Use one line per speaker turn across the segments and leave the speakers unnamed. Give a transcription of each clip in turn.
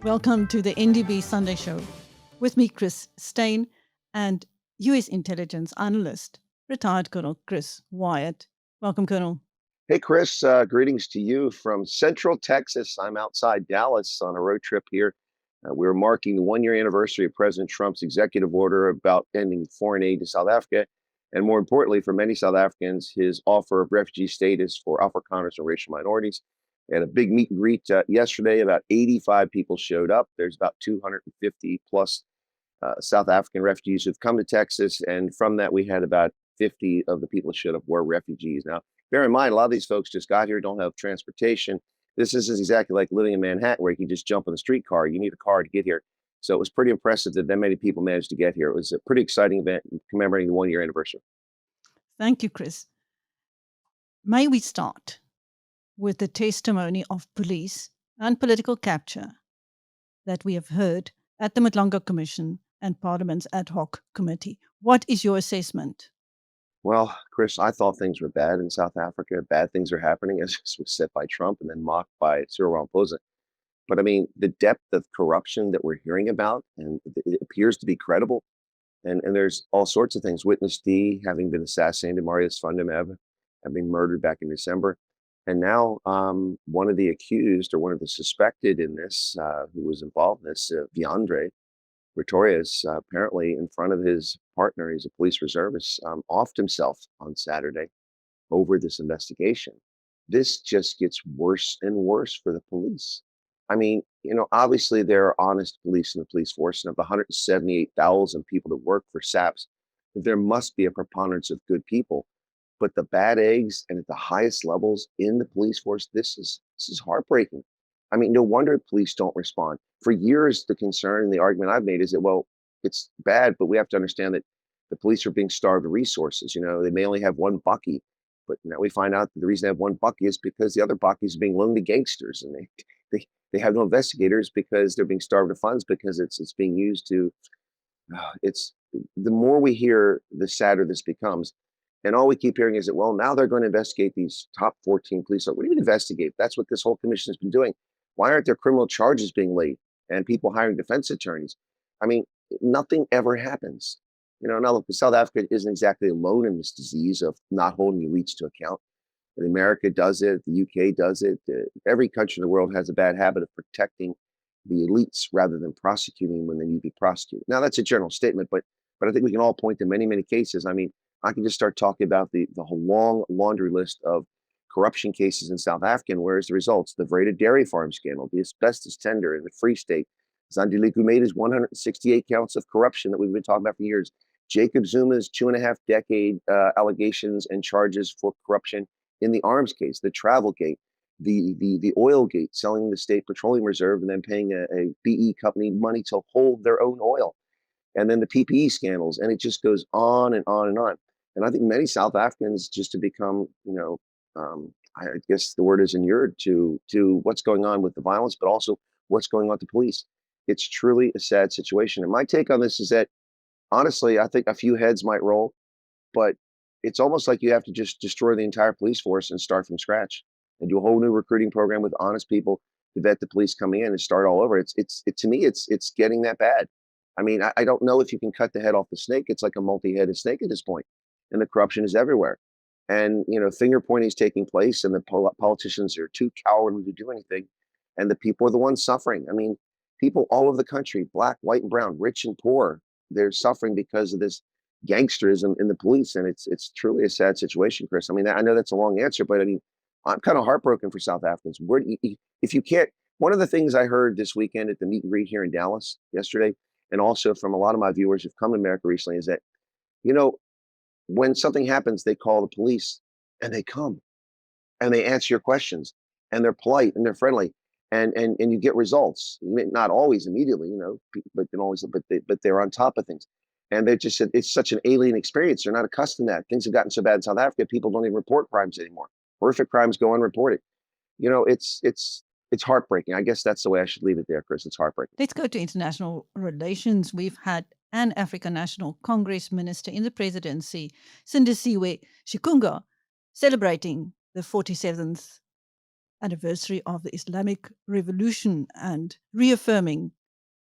Welcome to the NdB Sunday Show with me, Chris Steyn, and US Intelligence Analyst, retired Colonel Chris Wyatt. Welcome, Colonel.
Hey, Chris, greetings to you from Central Texas. I'm outside Dallas on a road trip here. We're marking the one-year anniversary of President Trump's executive order about ending foreign aid to South Africa. And more importantly, for many South Africans, his offer of refugee status for Afrikaners and racial minorities. We had a big meet and greet yesterday. About 85 people showed up. There's about 250 plus South African refugees who've come to Texas. And from that, we had about 50 of the people that showed up were refugees. Now, bear in mind, a lot of these folks just got here, don't have transportation. This is exactly like living in Manhattan, where you can just jump on the streetcar. You need a car to get here. So it was pretty impressive that many people managed to get here. It was a pretty exciting event commemorating the one-year anniversary.
Thank you, Chris. May we start with the testimony of police and political capture that we have heard at the Madlanga Commission and Parliament's ad hoc committee. What is your assessment?
Well, Chris, I thought things were bad in South Africa. Bad things are happening, as was said by Trump and then mocked by Cyril Ramaphosa. But I mean, the depth of corruption that we're hearing about, and it appears to be credible. And there's all sorts of things. Witness D having been assassinated, Marius van der Merwe having murdered back in December. And now one of the accused or one of the suspected in this, who was involved in this, Viandre Pretorius, apparently in front of his partner, he's a police reservist, offed himself on Saturday over this investigation. This just gets worse and worse for the police. I mean, obviously there are honest police in the police force, and of the 178,000 people that work for SAPS, there must be a preponderance of good people. But the bad eggs and at the highest levels in the police force, this is heartbreaking. I mean, no wonder police don't respond. For years, the concern and the argument I've made is that, well, it's bad, but we have to understand that the police are being starved of resources. They may only have one bucky, but now we find out that the reason they have one bucky is because the other bucky is being loaned to gangsters, and they have no investigators because they're being starved of funds because it's being used to. It's the more we hear, the sadder this becomes. And all we keep hearing is that, well, now they're going to investigate these top 14 police. What do you mean investigate? That's what this whole commission has been doing. Why aren't there criminal charges being laid and people hiring defense attorneys? I mean, nothing ever happens. Now look, South Africa isn't exactly alone in this disease of not holding elites to account. America does it. The UK does it. Every country in the world has a bad habit of protecting the elites rather than prosecuting when they need to be prosecuted. Now, that's a general statement, but I think we can all point to many, many cases. I mean, I can just start talking about the whole long laundry list of corruption cases in South Africa. And where's the results? The Vrede dairy farm scandal, the asbestos tender in the Free State, Zandile Gumeda's 168 counts of corruption that we've been talking about for years, Jacob Zuma's 2.5-decade allegations and charges for corruption in the arms case, the travel gate, the oil gate, selling the state petroleum reserve and then paying a BE company money to hold their own oil, and then the PPE scandals, and it just goes on and on and on. And I think many South Africans just to become, I guess the word is inured to what's going on with the violence, but also what's going on with the police. It's truly a sad situation. And my take on this is that, honestly, I think a few heads might roll, but it's almost like you have to just destroy the entire police force and start from scratch and do a whole new recruiting program with honest people to vet the police coming in and start all over. To me, it's getting that bad. I mean, I don't know if you can cut the head off the snake. It's like a multi-headed snake at this point, and the corruption is everywhere. And finger pointing is taking place, and the politicians are too cowardly to do anything, and the people are the ones suffering. I mean, people all over the country, black, white, and brown, rich and poor, they're suffering because of this gangsterism in the police, and it's truly a sad situation, Chris. I mean, I know that's a long answer, but I mean, I'm kind of heartbroken for South Africans. If you can't, one of the things I heard this weekend at the meet and greet here in Dallas yesterday, and also from a lot of my viewers who've come to America recently, is that, when something happens, they call the police, and they come, and they answer your questions, and they're polite and they're friendly, and you get results. Not always immediately, but they're on top of things. And they just said it's such an alien experience. They're not accustomed to that. Things have gotten so bad in South Africa, people don't even report crimes anymore. Horrific crimes go unreported. It's heartbreaking. I guess that's the way I should leave it there, Chris. It's heartbreaking.
Let's go to international relations. We've had an African National Congress minister in the presidency, Sindisiwe Chikunga, celebrating the 47th anniversary of the Islamic Revolution and reaffirming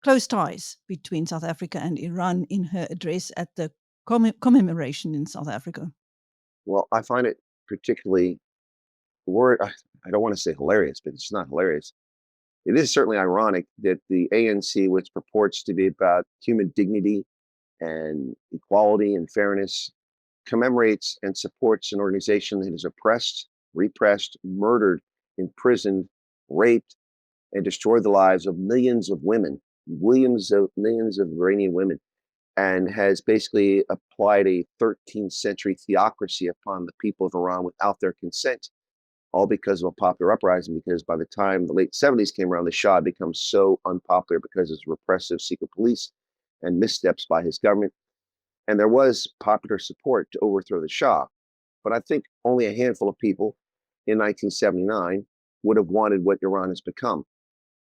close ties between South Africa and Iran in her address at the commemoration in South Africa?
Well, I find it particularly I don't want to say hilarious, but it's not hilarious. It is certainly ironic that the ANC, which purports to be about human dignity and equality and fairness, commemorates and supports an organization that has oppressed, repressed, murdered, imprisoned, raped, and destroyed the lives of millions of women, millions of Iranian women, and has basically applied a 13th century theocracy upon the people of Iran without their consent, all because of a popular uprising. Because by the time the late 70s came around, the Shah had become so unpopular because of his repressive secret police and missteps by his government. And there was popular support to overthrow the Shah. But I think only a handful of people in 1979 would have wanted what Iran has become,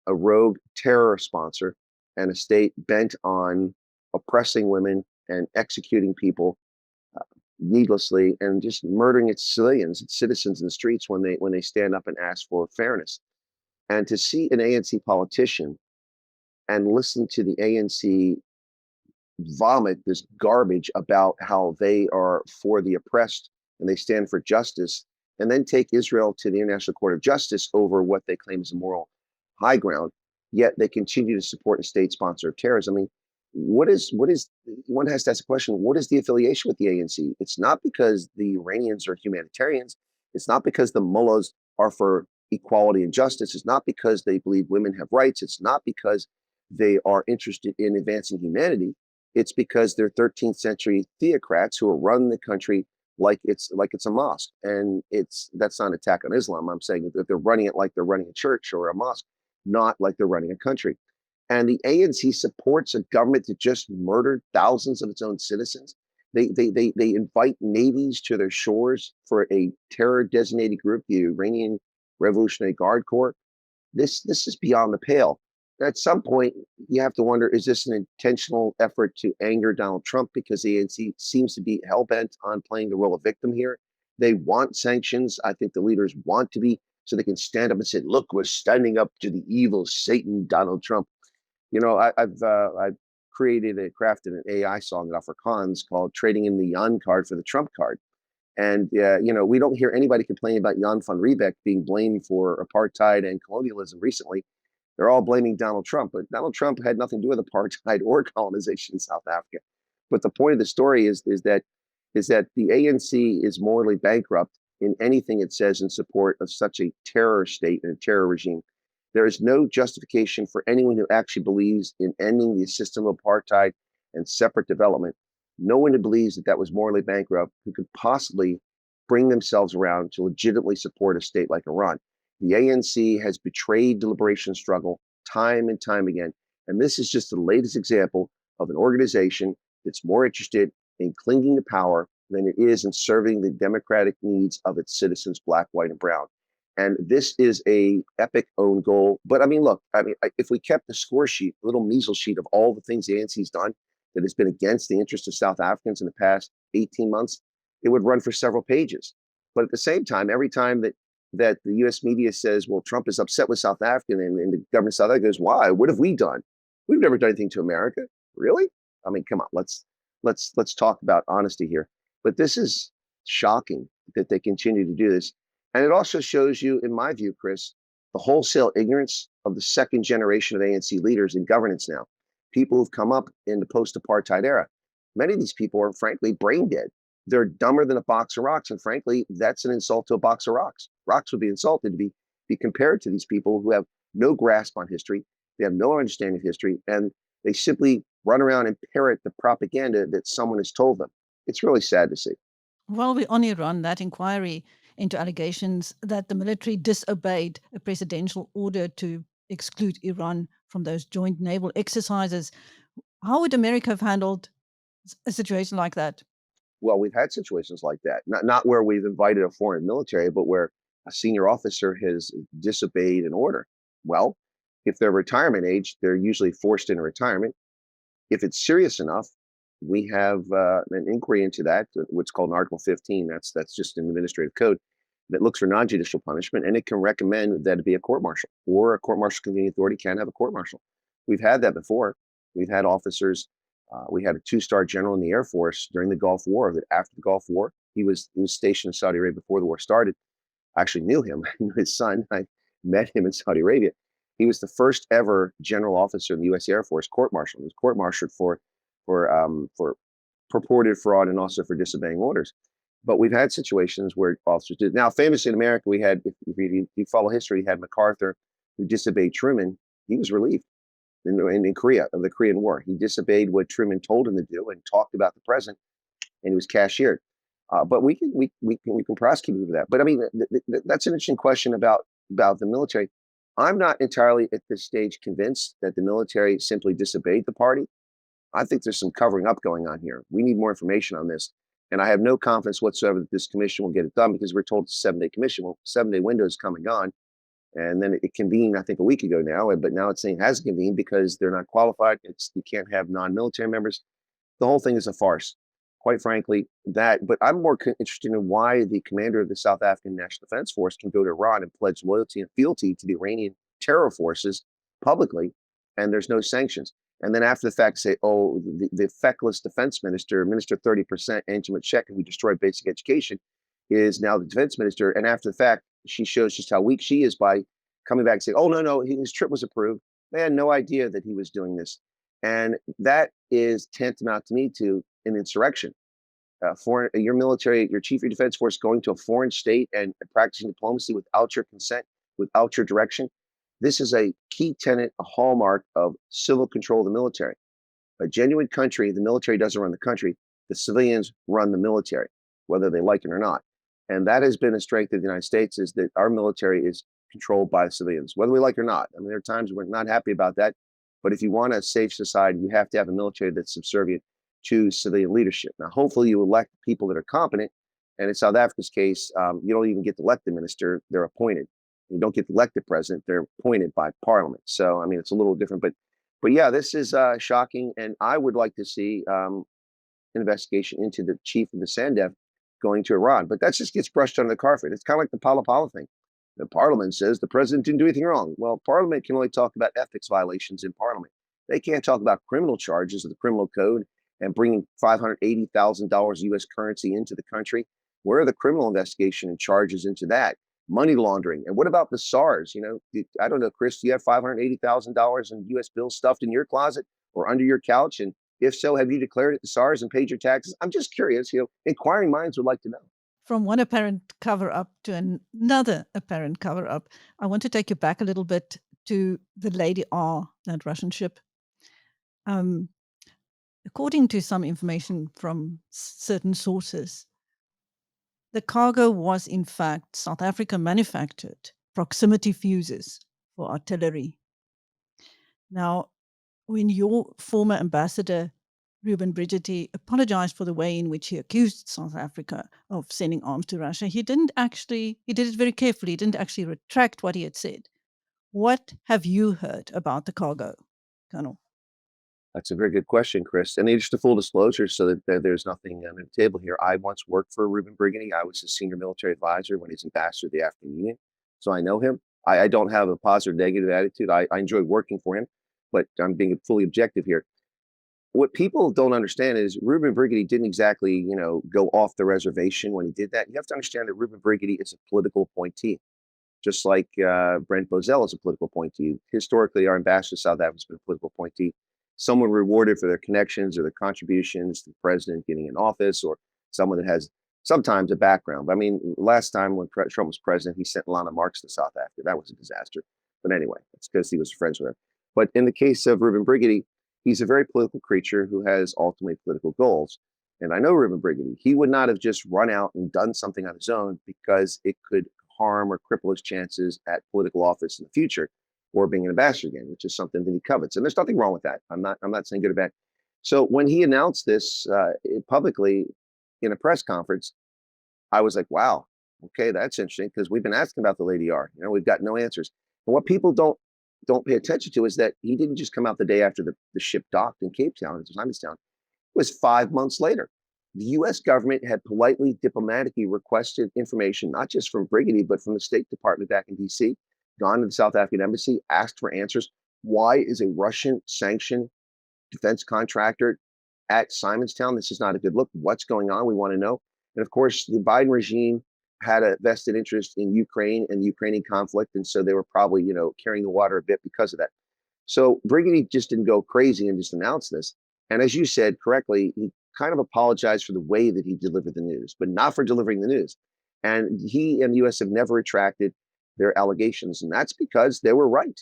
a rogue terror sponsor and a state bent on oppressing women and executing people needlessly and just murdering its civilians, its citizens in the streets when they stand up and ask for fairness. And to see an ANC politician and listen to the ANC vomit this garbage about how they are for the oppressed and they stand for justice, and then take Israel to the International Court of Justice over what they claim is a moral high ground, yet they continue to support a state sponsor of terrorism. I mean, what is one has to ask the question, what is the affiliation with the ANC? It's not because the Iranians are humanitarians. It's not because the mullahs are for equality and justice. It's not because they believe women have rights. It's not because they are interested in advancing humanity. It's because they're 13th century theocrats who are running the country like it's a mosque. And that's not an attack on Islam. I'm saying that they're running it like they're running a church or a mosque, not like they're running a country. And the ANC supports a government that just murdered thousands of its own citizens. They invite navies to their shores for a terror designated group, the Iranian Revolutionary Guard Corps. This is beyond the pale. At some point, you have to wonder, is this an intentional effort to anger Donald Trump because the ANC seems to be hell-bent on playing the role of victim here? They want sanctions. I think the leaders want to be, so they can stand up and say, look, we're standing up to the evil Satan, Donald Trump. You know, I've crafted an AI song at Afrikaans called Trading in the Jan card for the Trump card. And, we don't hear anybody complaining about Jan van Riebeck being blamed for apartheid and colonialism recently. They're all blaming Donald Trump, but Donald Trump had nothing to do with apartheid or colonization in South Africa. But the point of the story is that the ANC is morally bankrupt in anything it says in support of such a terror state and a terror regime. There is no justification for anyone who actually believes in ending the system of apartheid and separate development. No one who believes that was morally bankrupt who could possibly bring themselves around to legitimately support a state like Iran. The ANC has betrayed the liberation struggle time and time again. And this is just the latest example of an organization that's more interested in clinging to power than it is in serving the democratic needs of its citizens, black, white, and brown. And this is a epic own goal. But I mean, look, if we kept the score sheet, a little measles sheet of all the things the ANC's done that has been against the interests of South Africans in the past 18 months, it would run for several pages. But at the same time, every time that the U.S. media says, well, Trump is upset with South Africa, and the government of South Africa goes, why? What have we done? We've never done anything to America. Really? I mean, come on, let's talk about honesty here. But this is shocking that they continue to do this. And it also shows you, in my view, Chris, the wholesale ignorance of the second generation of ANC leaders in governance now. People who've come up in the post-apartheid era. Many of these people are frankly brain dead. They're dumber than a box of rocks. And frankly, that's an insult to a box of rocks. Rocks would be insulted to be compared to these people who have no grasp on history. They have no understanding of history. And they simply run around and parrot the propaganda that someone has told them. It's really sad to see.
While we're on Iran, that inquiry into allegations that the military disobeyed a presidential order to exclude Iran from those joint naval exercises, how would America have handled a situation like that?
Well, we've had situations like that, not where we've invited a foreign military, but where a senior officer has disobeyed an order. Well, if they're retirement age, they're usually forced into retirement. If it's serious enough, we have an inquiry into that, what's called an Article 15. That's just an administrative code. that looks for non-judicial punishment, and it can recommend that it be a court-martial, or a court-martial convening authority can have a court-martial. We've had that before. We've had officers. We had a 2-star general in the Air Force during the Gulf War. That after the Gulf War, he was stationed in Saudi Arabia before the war started. I actually knew him. I knew his son. I met him in Saudi Arabia. He was the first ever general officer in the U.S. Air Force court-martialed. He was court-martialed for purported fraud and also for disobeying orders. But we've had situations where officers did. Now, famously in America, we had, if you follow history, you had MacArthur, who disobeyed Truman. He was relieved in Korea, of the Korean War. He disobeyed what Truman told him to do and talked about the president, and he was cashiered. But we can prosecute him for that. But I mean, that's an interesting question about the military. I'm not entirely at this stage convinced that the military simply disobeyed the party. I think there's some covering up going on here. We need more information on this. And I have no confidence whatsoever that this commission will get it done, because we're told it's a 7-day commission. Well, 7-day window is come and gone. And then it convened, I think, a week ago now, but now it's saying it hasn't convened because they're not qualified. You can't have non-military members. The whole thing is a farce, quite frankly. But I'm more interested in why the commander of the South African National Defense Force can go to Iran and pledge loyalty and fealty to the Iranian terror forces publicly, and there's no sanctions. And then after the fact say, oh, the feckless defense minister, Minister 30%, Angela Check, who destroyed basic education, is now the defense minister. And after the fact, she shows just how weak she is by coming back and saying, oh, no, his trip was approved. They had no idea that he was doing this. And that is tantamount to me to an insurrection. Your military, your chief of your defense force going to a foreign state and practicing diplomacy without your consent, without your direction. This is a key tenet, a hallmark of civil control of the military. A genuine country, the military doesn't run the country. The civilians run the military, whether they like it or not. And that has been a strength of the United States, is that our military is controlled by civilians, whether we like it or not. I mean, there are times we're not happy about that. But if you want a safe society, you have to have a military that's subservient to civilian leadership. Now, hopefully you elect people that are competent. And in South Africa's case, you don't even get to elect the minister, they're appointed. You don't get to elect the president, they're appointed by parliament. So, I mean, it's a little different. But yeah, this is shocking. And I would like to see an investigation into the chief of the SANDF going to Iran. But that just gets brushed under the carpet. It's kind of like the Phala Phala thing. The parliament says the president didn't do anything wrong. Well, parliament can only talk about ethics violations in parliament. They can't talk about criminal charges of the criminal code and bringing $580,000 U.S. currency into the country. Where are the criminal investigation and charges into that? Money laundering. And what about the SARS? I don't know, Chris, do you have $580,000 in U.S. bills stuffed in your closet or under your couch? And if so, have you declared it to SARS and paid your taxes? I'm just curious. Inquiring minds would like to know.
From one apparent cover-up to another apparent cover-up, I want to take you back a little bit to the Lady R, that Russian ship. According to some information from certain sources, the cargo was in fact South Africa manufactured proximity fuses for artillery. Now, when your former ambassador, Ruben Brigitte, apologized for the way in which he accused South Africa of sending arms to Russia, he did it very carefully. He didn't actually retract what he had said. What have you heard about the cargo, Colonel?
That's a very good question, Chris. And just a full disclosure, so that there's nothing on the table here. I once worked for Ruben Brigitte. I was his senior military advisor when he's ambassador to the African Union. So I know him. I don't have a positive, negative attitude. I enjoyed working for him, but I'm being fully objective here. What people don't understand is Ruben Brigitte didn't exactly, go off the reservation when he did that. You have to understand that Ruben Brigitte is a political appointee, just like Brent Bozell is a political appointee. Historically, our ambassador to South Africa has been a political appointee. Someone rewarded for their connections or their contributions to the president getting in office, or someone that has sometimes a background. I mean, last time when Trump was president, he sent Lana Marks to South Africa. That was a disaster. But anyway, that's because he was friends with her. But in the case of Ruben Brigitte, he's a very political creature who has ultimately political goals. And I know Ruben Brigitte, he would not have just run out and done something on his own because it could harm or cripple his chances at political office in the future, or being an ambassador again, which is something that he covets. And there's nothing wrong with that. I'm not saying good or bad. So when he announced this publicly in a press conference, I was like, wow, okay, that's interesting, because we've been asking about the Lady R. We've got no answers. And what people don't pay attention to is that he didn't just come out the day after the ship docked in Cape Town, Simonstown. It was 5 months later. the US government had politely, diplomatically requested information, not just from Brigady, but from the State Department back in DC, gone to the South African embassy, asked for answers. Why is a Russian sanctioned defense contractor at Simonstown? This is not a good look. What's going on? We want to know. And of course, the Biden regime had a vested interest in Ukraine and the Ukrainian conflict. And so they were probably, carrying the water a bit because of that. So Brigady just didn't go crazy and just announce this. And as you said correctly, he kind of apologized for the way that he delivered the news, but not for delivering the news. And he and the US have never retracted their allegations. And that's because they were right.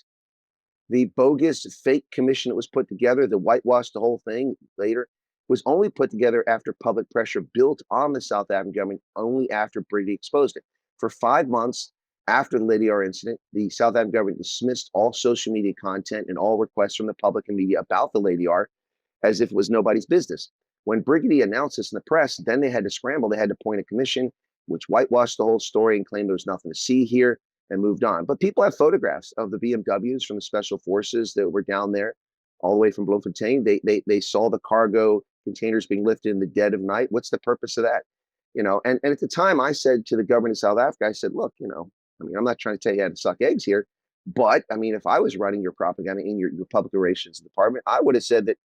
The bogus fake commission that was put together, that whitewashed the whole thing later, was only put together after public pressure built on the South African government, only after Brigady exposed it. For 5 months after the Lady R incident, the South African government dismissed all social media content and all requests from the public and media about the Lady R as if it was nobody's business. When Brigady announced this in the press, then they had to scramble. They had to appoint a commission, which whitewashed the whole story and claimed there was nothing to see here and moved on. But people have photographs of the BMWs from the special forces that were down there, all the way from Bloemfontein. They saw the cargo containers being lifted in the dead of night. What's the purpose of that? And at the time I said to the government of South Africa, I said, look, I'm not trying to tell you how to suck eggs here, but if I was running your propaganda in your public relations department, I would have said that,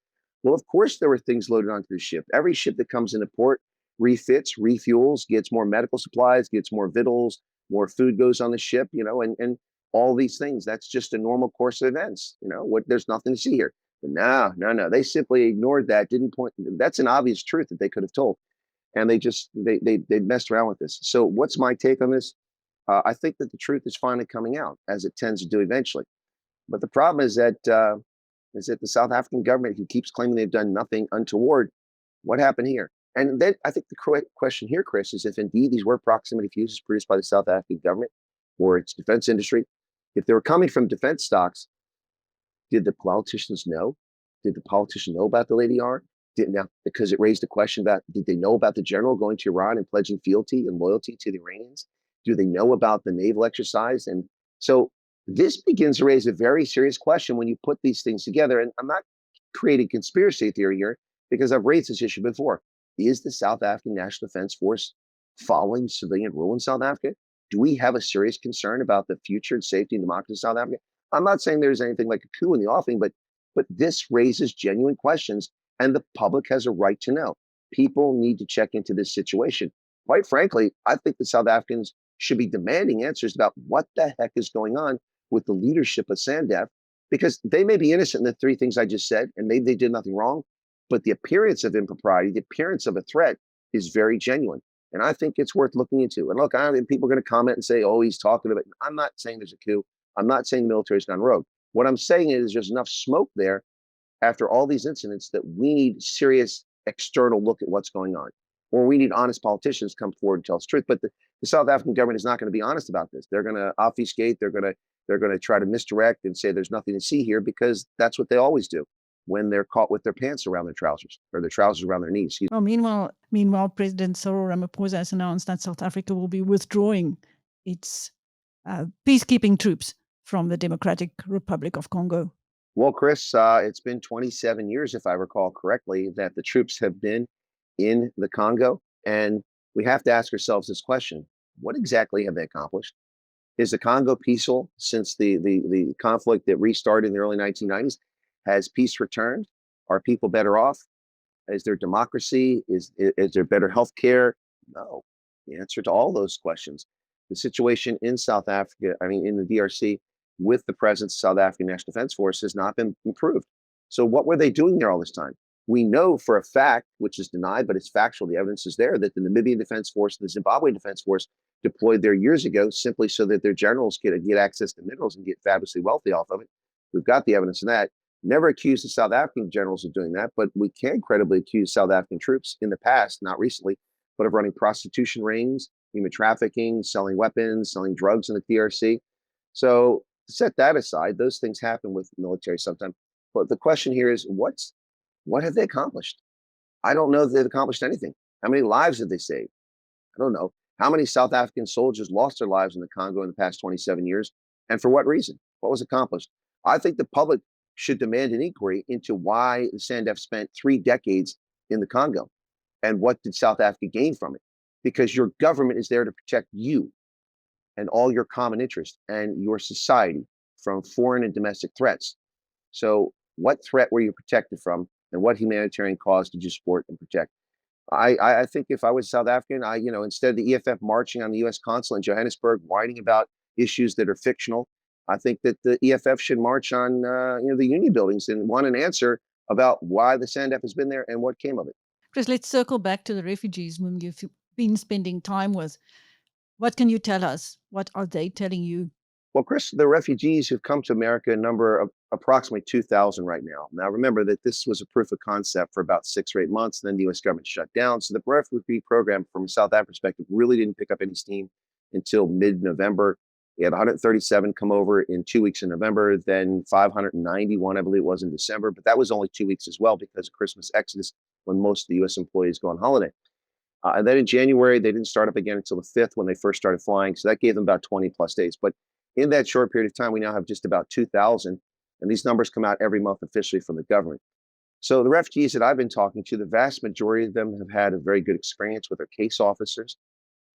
well, of course there were things loaded onto the ship. Every ship that comes into port refits, refuels, gets more medical supplies, gets more victuals, more food goes on the ship, and all these things. That's just a normal course of events. There's nothing to see here. But no. They simply ignored that, didn't point. That's an obvious truth that they could have told. And they messed around with this. So what's my take on this? I think that the truth is finally coming out, as it tends to do eventually. But the problem is that the South African government, who keeps claiming they've done nothing untoward, what happened here? And then I think the correct question here, Chris, is if indeed these were proximity fuses produced by the South African government or its defense industry, if they were coming from defense stocks, did the politicians know? Did the politician know about the Lady R? Because it raised a question about, did they know about the general going to Iran and pledging fealty and loyalty to the Iranians? Do they know about the naval exercise? And so this begins to raise a very serious question when you put these things together. And I'm not creating conspiracy theory here, because I've raised this issue before. Is the South African National Defense Force following civilian rule in South Africa? Do we have a serious concern about the future and safety and democracy of South Africa? I'm not saying there's anything like a coup in the offing, but this raises genuine questions, and the public has a right to know. People need to check into this situation. Quite frankly, I think the South Africans should be demanding answers about what the heck is going on with the leadership of SANDF, because they may be innocent in the three things I just said, and maybe they did nothing wrong, but the appearance of impropriety, the appearance of a threat is very genuine. And I think it's worth looking into. And look, people are going to comment and say, oh, he's talking about it. I'm not saying there's a coup. I'm not saying the military's gone rogue. What I'm saying is there's enough smoke there after all these incidents that we need serious external look at what's going on. Or we need honest politicians to come forward and tell us the truth. But the South African government is not going to be honest about this. They're going to obfuscate. They're going to try to misdirect and say there's nothing to see here, because that's what they always do when they're caught with their pants around their trousers, or their trousers around their knees.
Well, meanwhile, President Cyril Ramaphosa has announced that South Africa will be withdrawing its peacekeeping troops from the Democratic Republic of Congo.
Well, Chris, it's been 27 years, if I recall correctly, that the troops have been in the Congo. And we have to ask ourselves this question: what exactly have they accomplished? Is the Congo peaceful since the conflict that restarted in the early 1990s? Has peace returned? Are people better off? Is there democracy? Is there better health care? No. The answer to all those questions. The situation in South Africa, in the DRC, with the presence of South African National Defense Force, has not been improved. So what were they doing there all this time? We know for a fact, which is denied, but it's factual, the evidence is there, that the Namibian Defense Force and the Zimbabwe Defense Force deployed there years ago simply so that their generals could get access to minerals and get fabulously wealthy off of it. We've got the evidence of that. Never accused the South African generals of doing that, but we can credibly accuse South African troops in the past, not recently, but of running prostitution rings, human trafficking, selling weapons, selling drugs in the DRC. So set that aside. Those things happen with the military sometimes. But the question here is, what have they accomplished? I don't know that they've accomplished anything. How many lives have they saved? I don't know. How many South African soldiers lost their lives in the Congo in the past 27 years? And for what reason? What was accomplished? I think the public should demand an inquiry into why the SANDF spent 3 decades in the Congo. And what did South Africa gain from it? Because your government is there to protect you and all your common interests and your society from foreign and domestic threats. So what threat were you protected from, and what humanitarian cause did you support and protect? I think if I was South African, instead of the EFF marching on the U.S. consulate in Johannesburg, whining about issues that are fictional, I think that the EFF should march on, the union buildings and want an answer about why the SANDF has been there and what came of it.
Chris, let's circle back to the refugees whom you've been spending time with. What can you tell us? What are they telling you?
Well, Chris, the refugees who've come to America number of approximately 2,000 right now. Now, remember that this was a proof of concept for about 6 or 8 months, and then the U.S. government shut down. So the refugee program, from a South African perspective, really didn't pick up any steam until mid-November. We had 137 come over in 2 weeks in November, then 591, I believe it was, in December. But that was only 2 weeks as well because of Christmas exodus, when most of the U.S. employees go on holiday. And then in January, they didn't start up again until the 5th when they first started flying. So that gave them about 20 plus days. But in that short period of time, we now have just about 2,000. And these numbers come out every month officially from the government. So the refugees that I've been talking to, the vast majority of them have had a very good experience with their case officers.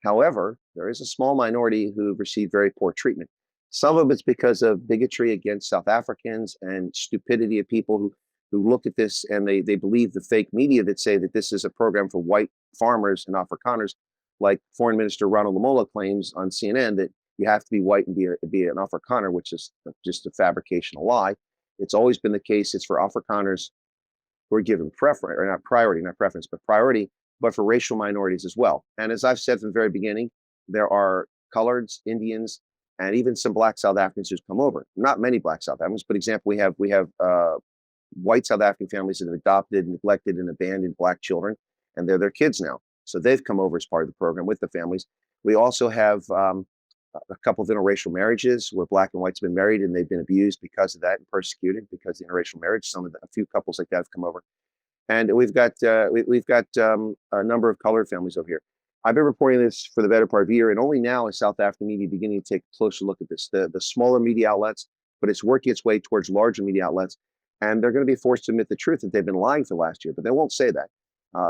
However, there is a small minority who've received very poor treatment. Some of it's because of bigotry against South Africans and stupidity of people who look at this and they believe the fake media that say that this is a program for white farmers and Afrikaners, like Foreign Minister Ronald Lamola claims on CNN that you have to be white and be an Afrikaner, which is just a fabrication, a lie. It's always been the case. It's for Afrikaners who are given preference, or not priority, not preference, but priority, but for racial minorities as well. And as I've said from the very beginning, there are coloreds, Indians, and even some black South Africans who've come over. Not many black South Africans, but example, we have white South African families that have adopted, neglected, and abandoned black children, and they're their kids now. So they've come over as part of the program with the families. We also have a couple of interracial marriages where black and whites have been married and they've been abused because of that and persecuted because of the interracial marriage. A few couples like that have come over, and we've got a number of colored families over here. I've been reporting this for the better part of a year, and only now is South African media beginning to take a closer look at this. The smaller media outlets, but it's working its way towards larger media outlets, and they're going to be forced to admit the truth that they've been lying for the last year, but they won't say that.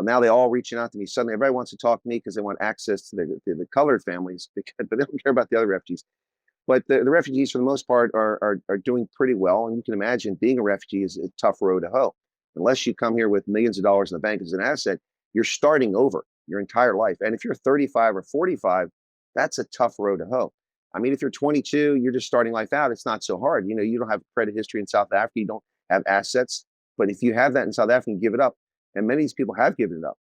Now they all reaching out to me. Suddenly, everybody wants to talk to me because they want access to the colored families, but they don't care about the other refugees. But the refugees, for the most part, are doing pretty well. And you can imagine being a refugee is a tough road to hoe. Unless you come here with millions of dollars in the bank as an asset, you're starting over your entire life. And if you're 35 or 45, that's a tough road to hoe. I mean, if you're 22, you're just starting life out. It's not so hard. You don't have credit history in South Africa. You don't have assets. But if you have that in South Africa, you give it up. And many of these people have given it up.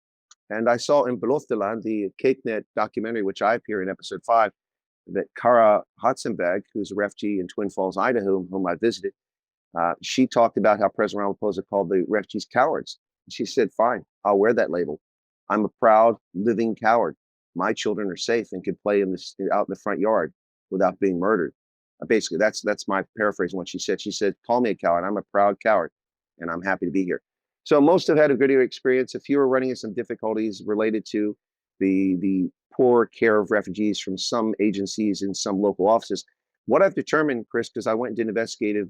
And I saw in Belofteland, the CakeNet documentary, which I appear in episode 5, that Kara Hotzenberg, who's a refugee in Twin Falls, Idaho, whom I visited, she talked about how President Ramaphosa called the refugees cowards. She said, fine, I'll wear that label. I'm a proud, living coward. My children are safe and can play out in the front yard without being murdered. Basically, that's my paraphrase on what she said. She said, call me a coward. I'm a proud coward, and I'm happy to be here. So most have had a good experience. A few are running into some difficulties related to the poor care of refugees from some agencies and some local offices. What I've determined, Chris, because I went and did an investigative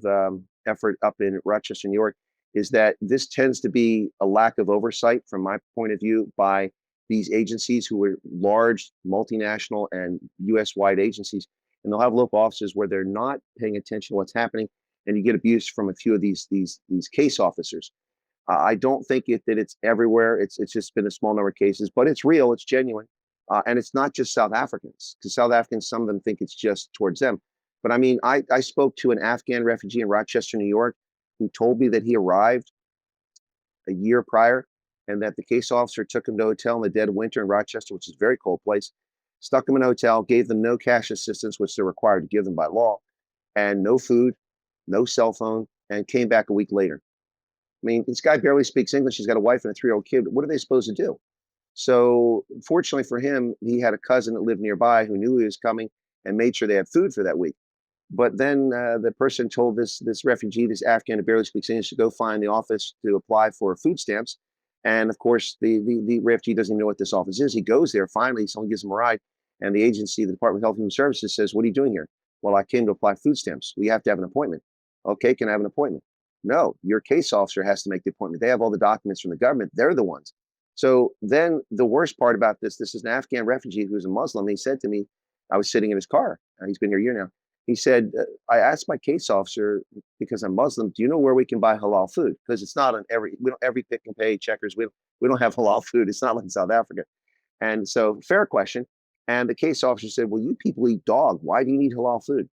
effort up in Rochester, New York, is that this tends to be a lack of oversight, from my point of view, by these agencies who are large, multinational, and U.S.-wide agencies. And they'll have local offices where they're not paying attention to what's happening, and you get abuse from a few of these case officers. I don't think that it's everywhere. It's just been a small number of cases, but it's real. It's genuine. And it's not just South Africans, because South Africans, some of them think it's just towards them. But I mean, I spoke to an Afghan refugee in Rochester, New York, who told me that he arrived a year prior and that the case officer took him to a hotel in the dead of winter in Rochester, which is a very cold place, stuck him in a hotel, gave them no cash assistance, which they're required to give them by law, and no food, no cell phone, and came back a week later. I mean, this guy barely speaks English. He's got a wife and a 3-year-old kid. What are they supposed to do? So fortunately for him, he had a cousin that lived nearby who knew he was coming and made sure they had food for that week. But then the person told this refugee, this Afghan who barely speaks English, to go find the office to apply for food stamps. And of course, the refugee doesn't know what this office is. He goes there. Finally, someone gives him a ride. And the agency, the Department of Health and Human Services, says, what are you doing here? Well, I came to apply food stamps. We have to have an appointment. Okay, can I have an appointment? No, your case officer has to make the appointment. They have all the documents from the government. They're the ones. So then the worst part about this is an Afghan refugee who's a Muslim. He said to me, I was sitting in his car. He's been here a year now. He said, I asked my case officer, because I'm Muslim, do you know where we can buy halal food? Because it's not on every Pick and Pay, Checkers. We don't have halal food. It's not like in South Africa. And so fair question. And the case officer said, well, you people eat dog. Why do you need halal food?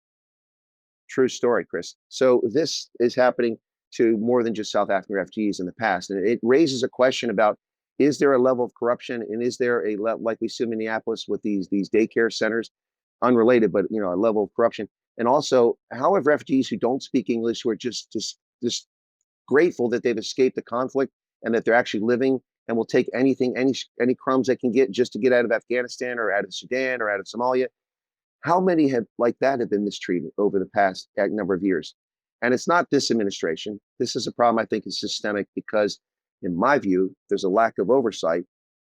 True story, Chris. So this is happening to more than just South African refugees in the past. And it raises a question about, is there a level of corruption, and is there like we see in Minneapolis with these daycare centers, unrelated, but a level of corruption? And also, how have refugees who don't speak English, who are just grateful that they've escaped the conflict and that they're actually living and will take anything, any crumbs they can get just to get out of Afghanistan or out of Sudan or out of Somalia, how many have been mistreated over the past number of years? And it's not this administration. This is a problem I think is systemic because, in my view, there's a lack of oversight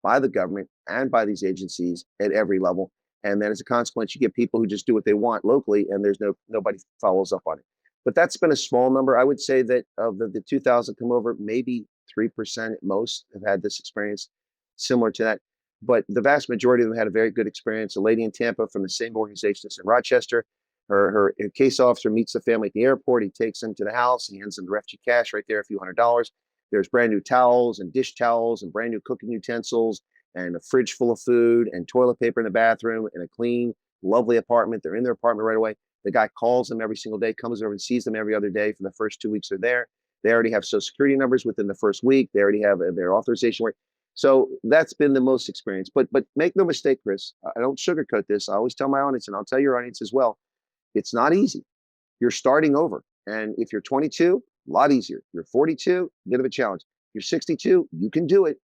by the government and by these agencies at every level. And then as a consequence, you get people who just do what they want locally, and there's nobody follows up on it. But that's been a small number. I would say that of the 2,000 come over, maybe 3% at most have had this experience similar to that. But the vast majority of them had a very good experience. A lady in Tampa from the same organization as in Rochester, her case officer meets the family at the airport. He takes them to the house. He hands them the refugee cash right there, a few $100s. There's brand new towels and dish towels and brand new cooking utensils and a fridge full of food and toilet paper in the bathroom and a clean, lovely apartment. They're in their apartment right away. The guy calls them every single day, comes over and sees them every other day for the first 2 weeks they're there. They already have social security numbers within the first week. They already have their authorization work. So that's been the most experience. But make no mistake, Chris, I don't sugarcoat this. I always tell my audience, and I'll tell your audience as well, it's not easy. You're starting over. And if you're 22, a lot easier. You're 42, a bit of a challenge. You're 62, you can do it.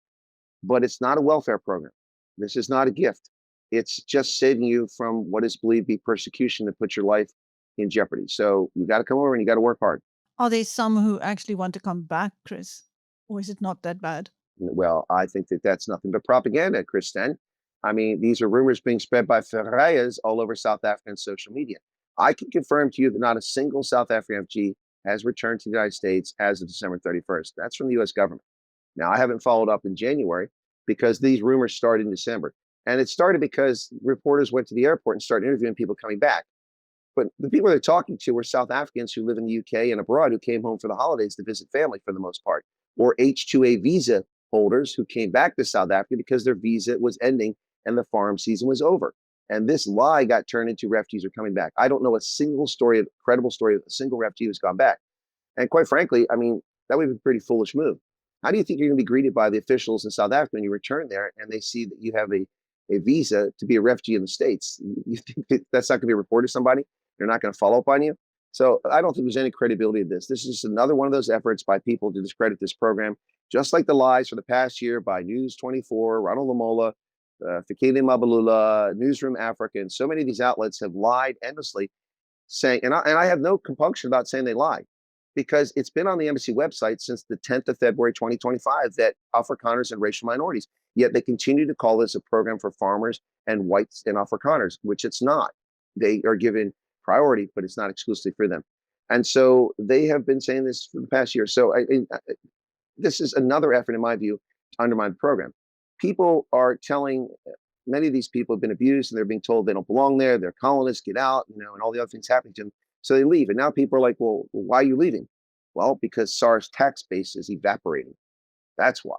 But it's not a welfare program. This is not a gift. It's just saving you from what is believed to be persecution that puts your life in jeopardy. So you got to come over and you got to work hard.
Are there some who actually want to come back, Chris? Or is it not that bad?
Well, I think that that's nothing but propaganda, Chris Steyn. I mean, these are rumors being spread by Ferrayas all over South African social media. I can confirm to you that not a single South African refugee has returned to the United States as of December 31st. That's from the U.S. government. Now, I haven't followed up in January because these rumors started in December. And it started because reporters went to the airport and started interviewing people coming back. But the people they're talking to were South Africans who live in the UK and abroad who came home for the holidays to visit family for the most part, or H-2A visa holders who came back to South Africa because their visa was ending and the farm season was over. And this lie got turned into refugees are coming back. I don't know a single story, credible story of a single refugee who's gone back. And quite frankly, I mean, that would be a pretty foolish move. How do you think you're going to be greeted by the officials in South Africa when you return there and they see that you have a visa to be a refugee in the States? You think that's not going to be reported to somebody? They're not going to follow up on you? So I don't think there's any credibility to this. This is just another one of those efforts by people to discredit this program, just like the lies for the past year by News 24, Ronald Lamola, Fikile Mabalula, Newsroom Africa, and so many of these outlets have lied endlessly, saying, and I have no compunction about saying they lied, because it's been on the embassy website since the 10th of February 2025 that Afrikaners and racial minorities, yet they continue to call this a program for farmers and whites and Afrikaners, which it's not. They are given priority, but it's not exclusively for them. And so they have been saying this for the past year. So this is another effort, in my view, to undermine the program. People are telling, many of these people have been abused and they're being told they don't belong there. They're colonists, get out, and all the other things happening to them. So they leave. And now people are like, well, why are you leaving? Well, because SAR's tax base is evaporating. That's why.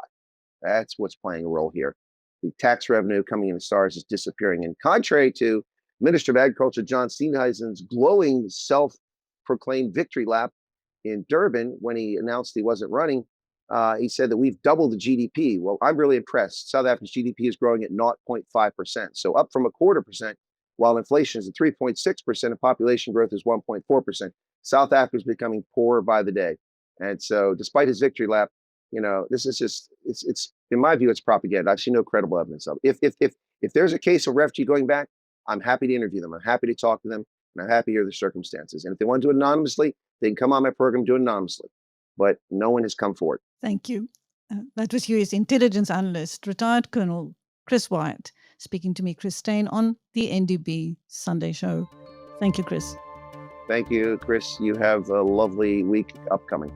That's what's playing a role here. The tax revenue coming into SARS is disappearing. And contrary to Minister of Agriculture John Steenhuisen's glowing self-proclaimed victory lap in Durban when he announced he wasn't running, he said that we've doubled the GDP. Well, I'm really impressed. South Africa's GDP is growing at 0.5%, so up from 0.25%, while inflation is at 3.6% and population growth is 1.4%. South Africa is becoming poorer by the day. And so despite his victory lap, this is just, it's in my view, it's propaganda. I've seen no credible evidence of it. If there's a case of refugee going back, I'm happy to interview them. I'm happy to talk to them, and I'm happy to hear the circumstances. And if they want to do it anonymously, they can come on my program, do it anonymously. But no one has come forward.
Thank you. That was U.S. Intelligence Analyst, retired Colonel Chris Wyatt, speaking to me, Chris Steyn, on the NdB Sunday Show. Thank you, Chris.
Thank you, Chris. You have a lovely week upcoming.